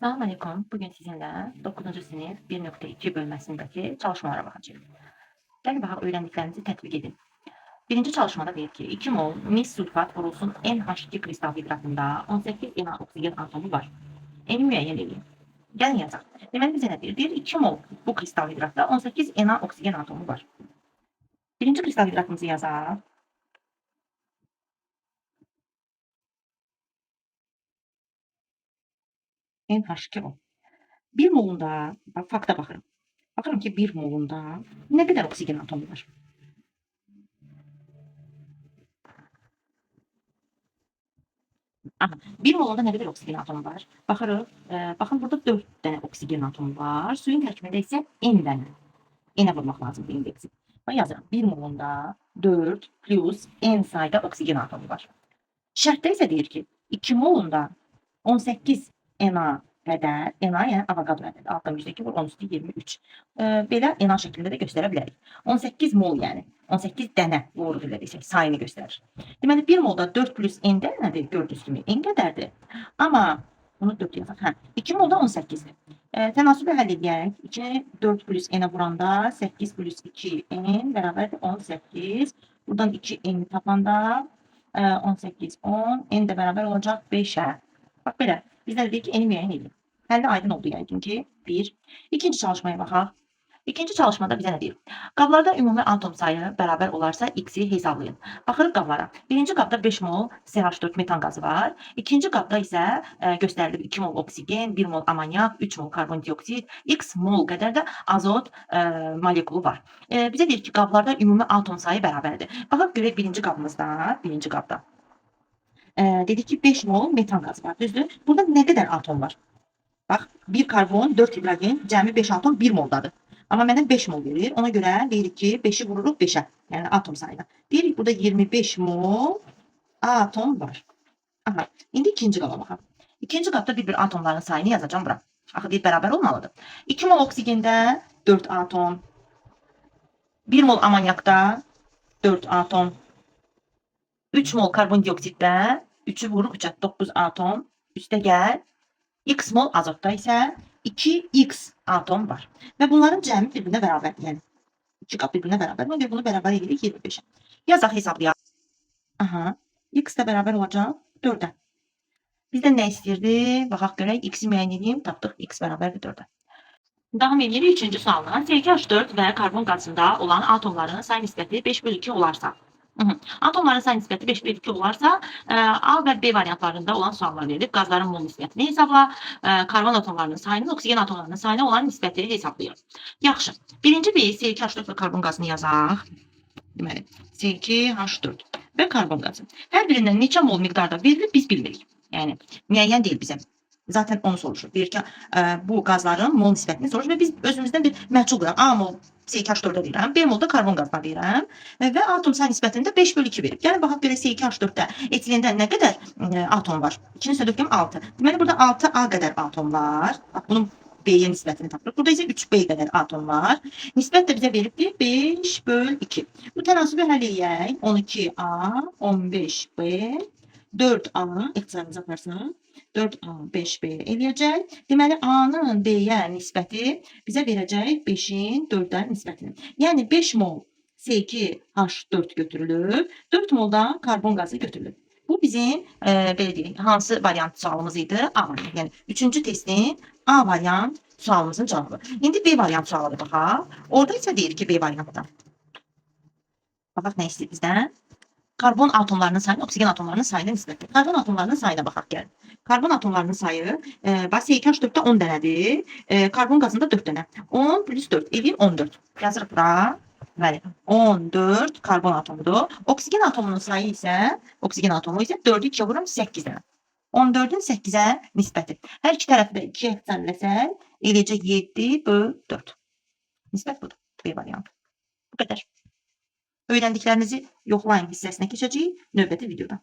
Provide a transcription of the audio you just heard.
Selamünaleyküm. Bugün sizinle 9. sınıf 1.2 bölmesindeki çalışmalara bakacağız. Gelin bakalım öğrendiklerinizi tatbik edin. Birinci çalışmada deyir ki 2 mol mis sulfat vurulsun NH2 kristal hidratında 18 Na oksigen atomu var. Eni müəyyən edin. Gəlin yazaq. Deməli bizə nə deyir? Deyir 2 mol bu kristal hidratda 18 Na oksigen atomu var. Birinci kristal hidratımızı yazaq. NH2O. 1 molunda, bak fakta baxırım. Baxırım ki 1 molunda nə qədər oksigen atomu var? Aha, 1 molunda nə qədər oksigen atomu var? Baxırıq. Baxın burada 4 dənə oksigen atomu var. Suyun tərkibində isə N dənə. N-ə vurmaq lazımdır indeksi. Bax yazıram. 1 molunda 4 plus N sayda oksigen atomu var. Şərtdə isə deyir ki, 2 molunda 18 Na qədər, Na yəni Avogadro ədədi. Altdan %2 vur, 10 üstü 23. Belə Na şəklində də göstərə bilərik. 18 mol yəni 18 dənə vurğu elədiksək sayını göstərir. Deməli 1 molda 4 plus N dənədir. Gördüyünüz kimi N qədərdir. Amma bunu 4 yazaq. Hə, 2 molda 18-dir. Tənasübü həll edək. 2 4 plus N-ə vuranda 8 plus 2 N bərabərdir 18. Buradan 2 N tapanda 18 10 N də bərabər olacaq 5-ə. Bax belə. Bizdə dedik ki, N-i müəyyən edin. Həlli aydın oldu yəqin ki 1. İkinci çalışmaya baxaq. İkinci çalışmada bizə nə deyir? Qablarda ümumi atom sayı bərabər olarsa X-i hesablayın. Baxırıq qablara. Birinci qabda 5 mol CH4 metan qazı var. İkinci qabda isə göstərilib 2 mol oksigen, 1 mol amonyak, 3 mol karbondioksid, X mol qədər də azot molekulu var. Bizə deyir ki, qablarda ümumi atom sayı bərabərdir. Baxaq görək birinci qabda. Dedik ki 5 mol metan qazı var, düzdür? Burada nə qədər atom var? Bax, 1 karbon, 4 hidrogen, cəmi 5 atom 1 moldadır. Amma mənə 5 mol verir. Ona görə deyirik ki, 5-i vururuq 5-ə, yəni atom sayına. Deyirik burada 25 mol atom var. Aha, indi ikinci qaba baxaq. İkinci qabda bir-bir atomların sayını yazacağım bura. Axı deyir bərabər olmalıdır. 2 mol oksigində 4 atom. 1 mol amonyakda 4 atom. 3 mol karbondioksiddə 3-ü vururuq 3-ə, 9 atom. Üstə gəl. X mol azotda isə 2X atom var. Və bunların cəmi bir-birinə bərabərdir. Yəni 2 qab bir-birinə bərabər. Ona görə bunu bərabər edirik 25-ə. Yazaq, hesablayaq. Aha, X də bərabər olacaq 4-ə. Bizdən nə istəyirdi? Baxaq görək. X-i müəyyən edeyim. Tapdıq. X bərabərdir 4-ə. Davam edirik 3-cü sualına. CH4 və karbon qazında olan atomların say nisbəti 5/2 olarsa. Atomların say nisbəti 5/2 olarsa, A və B variantlarında olan suallar verilib. Qazların mol nisbətini hesabla, karbon atomlarının sayını, oksigen atomlarının sayına olan nisbəti hesablayır. Yaxşı. Birinci beyi CH4 və karbon qazını yazaq. Deməli, CH4 və karbon qazı. Hər birindən neçə mol miqdarda verilir, biz bilmirik. Yəni, müəyyən deyil bizə. Zaten onu soruşur. Deyir ki, bu qazların mol nisbətini soruşur və biz özümüzdən bir məhsul qoyaq. A mol CH4-də verirəm, B molda karbon qazına verirəm və atom say nisbətində 5/2 verib. Yəni, baxaq görək CH4-də etilində nə qədər atom var? 2-ni söylədiyim 6. Deməli, burada 6A qədər atom var. Bax, bunun B-yə nisbətini tapırıq. Burada isə 3B qədər atom var. Nisbət də bizə veribdir 5/2. Bu tənasübü həll edək. 12A, 15B, 4A, ixtisarımıza aparsaq. 4A, 5B eləyəcək. Deməli, A-nın B-yə nisbəti bizə verəcək 5-in 4-dən nisbətini. Yəni, 5 mol C2H4 götürülüb, 4 mol da karbon qazı götürülüb. Bu bizim, belə deyək, hansı variant sualımız idi? A variant. Yəni, 3-cü testin A variant sualımızın cavabı. İndi B variant sualıdır, baxaq. Orada isə deyir ki, B variantda. Baxaq, nə istəyir bizdən? Karbon atomlarının sayını, oksigen atomlarının sayına nisbətdir. Karbon atomlarının sayına baxaq gəlin. Karbon atomlarının sayı, bax CH4-də 10 dənədir, karbon qazında 4 dənə. 10 plus 4 eləyir 14. Yazırıq bura. Bəli, 14 karbon atomudur. Oksigen atomunun sayı isə, 4-ü 2-yə vururum 8 dənə. 14-ün 8-ə nisbəti. Hər iki tərəfi də 2-yə ixtisarləsək, eləyəcək 7/4. Nisbət budur. B variantı. Bu qədər. Öyrəndiklərinizi yoxlayın hissəsinə keçəcəyik növbəti videoda.